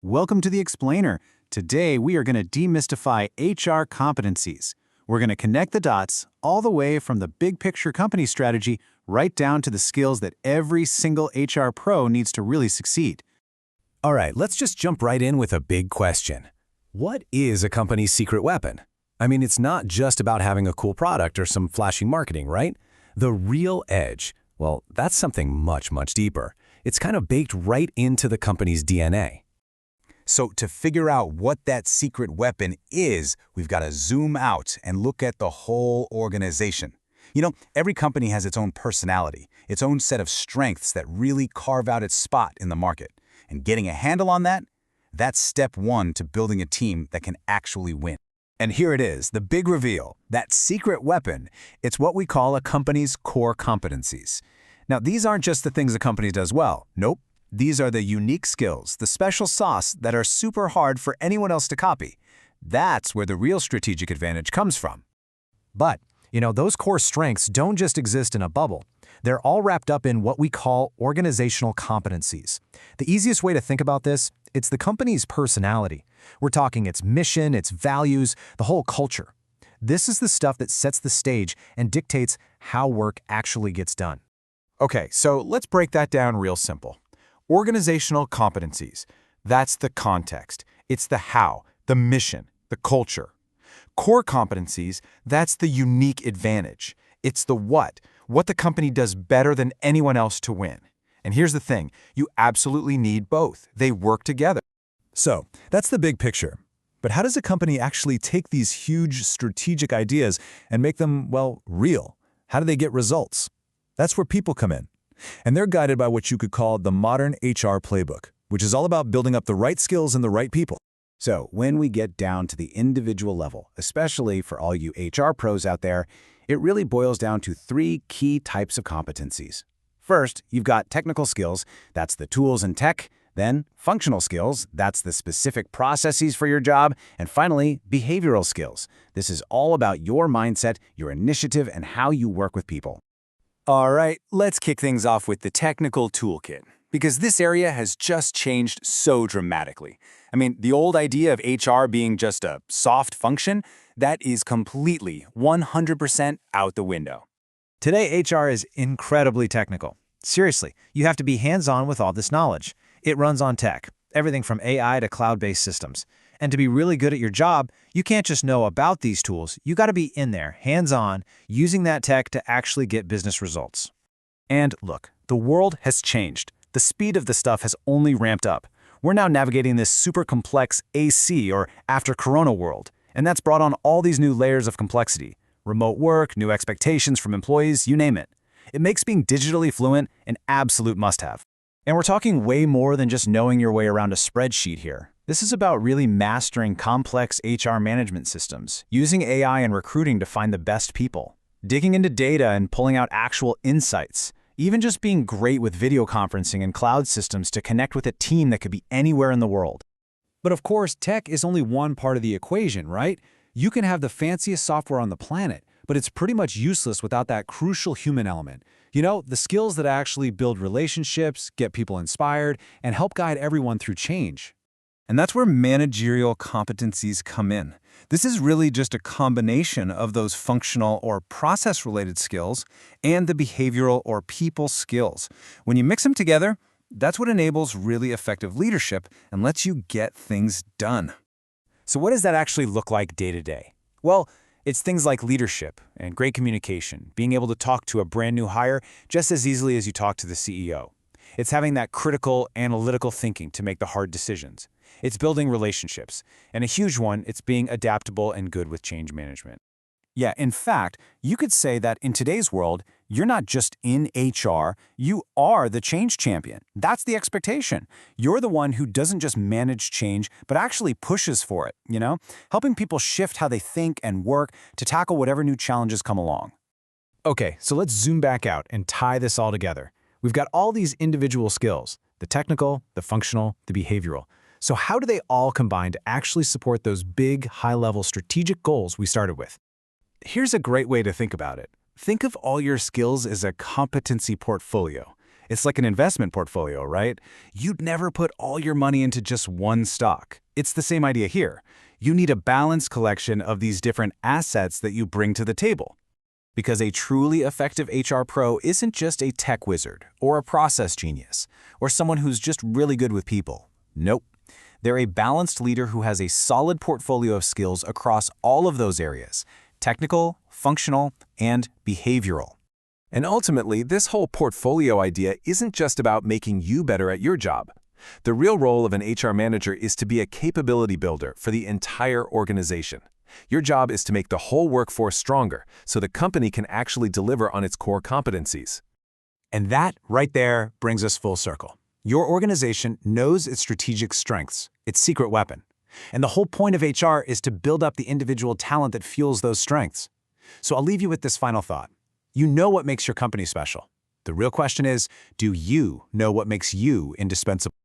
Welcome to the Explainer. Today we are going to demystify HR competencies. We're going to connect the dots all the way from the big picture company strategy right down to the skills that every single HR pro needs to really succeed. All right, let's just jump right in with a big question. What is a company's secret weapon? I mean, it's not just about having a cool product or some flashy marketing, right? The real edge, well, that's something much, much deeper. It's kind of baked right into the company's DNA. So to figure out what that secret weapon is, we've got to zoom out and look at the whole organization. You know, every company has its own personality, its own set of strengths that really carve out its spot in the market. And getting a handle on that, that's step one to building a team that can actually win. And here it is, the big reveal, that secret weapon. It's what we call a company's core competencies. Now, these aren't just the things a company does well. Nope. These are the unique skills, the special sauce that are super hard for anyone else to copy. That's where the real strategic advantage comes from. But, those core strengths don't just exist in a bubble. They're all wrapped up in what we call organizational competencies. The easiest way to think about this, it's the company's personality. We're talking its mission, its values, the whole culture. This is the stuff that sets the stage and dictates how work actually gets done. Okay, so let's break that down real simple. Organizational competencies, that's the context. It's the how, the mission, the culture. Core competencies, that's the unique advantage. It's the what the company does better than anyone else to win. And here's the thing, you absolutely need both. They work together. So, that's the big picture. But how does a company actually take these huge strategic ideas and make them, real? How do they get results? That's where people come in. And they're guided by what you could call the modern HR playbook, which is all about building up the right skills in the right people. So when we get down to the individual level, especially for all you HR pros out there, it really boils down to three key types of competencies. First, you've got technical skills, that's the tools and tech. Then, functional skills, that's the specific processes for your job. And finally, behavioral skills. This is all about your mindset, your initiative, and how you work with people. All right, let's kick things off with the technical toolkit, because this area has just changed so dramatically. I mean, the old idea of HR being just a soft function, that is completely 100% out the window. Today, HR is incredibly technical. Seriously, you have to be hands-on with all this knowledge. It runs on tech, everything from AI to cloud-based systems. And to be really good at your job, you can't just know about these tools. You got to be in there, hands-on, using that tech to actually get business results. And look, the world has changed. The speed of the stuff has only ramped up. We're now navigating this super complex AC or after Corona world, and that's brought on all these new layers of complexity. Remote work, new expectations from employees, you name it. It makes being digitally fluent an absolute must-have. And we're talking way more than just knowing your way around a spreadsheet here. This is about really mastering complex HR management systems, using AI and recruiting to find the best people, digging into data and pulling out actual insights, even just being great with video conferencing and cloud systems to connect with a team that could be anywhere in the world. But of course, tech is only one part of the equation, right? You can have the fanciest software on the planet, but it's pretty much useless without that crucial human element. The skills that actually build relationships, get people inspired, and help guide everyone through change. And that's where managerial competencies come in. This is really just a combination of those functional or process-related skills and the behavioral or people skills. When you mix them together, that's what enables really effective leadership and lets you get things done. So what does that actually look like day to day? Well, it's things like leadership and great communication, being able to talk to a brand new hire just as easily as you talk to the CEO. It's having that critical, analytical thinking to make the hard decisions. It's building relationships. And a huge one, it's being adaptable and good with change management. Yeah, in fact, you could say that in today's world, you're not just in HR, you are the change champion. That's the expectation. You're the one who doesn't just manage change, but actually pushes for it, helping people shift how they think and work to tackle whatever new challenges come along. Okay, so let's zoom back out and tie this all together. We've got all these individual skills, the technical, the functional, the behavioral. So how do they all combine to actually support those big, high-level strategic goals we started with? Here's a great way to think about it. Think of all your skills as a competency portfolio. It's like an investment portfolio, right? You'd never put all your money into just one stock. It's the same idea here. You need a balanced collection of these different assets that you bring to the table. Because a truly effective HR pro isn't just a tech wizard or a process genius or someone who's just really good with people. Nope. They're a balanced leader who has a solid portfolio of skills across all of those areas: technical, functional, and behavioral. And ultimately, this whole portfolio idea isn't just about making you better at your job. The real role of an HR manager is to be a capability builder for the entire organization. Your job is to make the whole workforce stronger so the company can actually deliver on its core competencies. And that, right there, brings us full circle. Your organization knows its strategic strengths, its secret weapon. And the whole point of HR is to build up the individual talent that fuels those strengths. So I'll leave you with this final thought. You know what makes your company special. The real question is, do you know what makes you indispensable?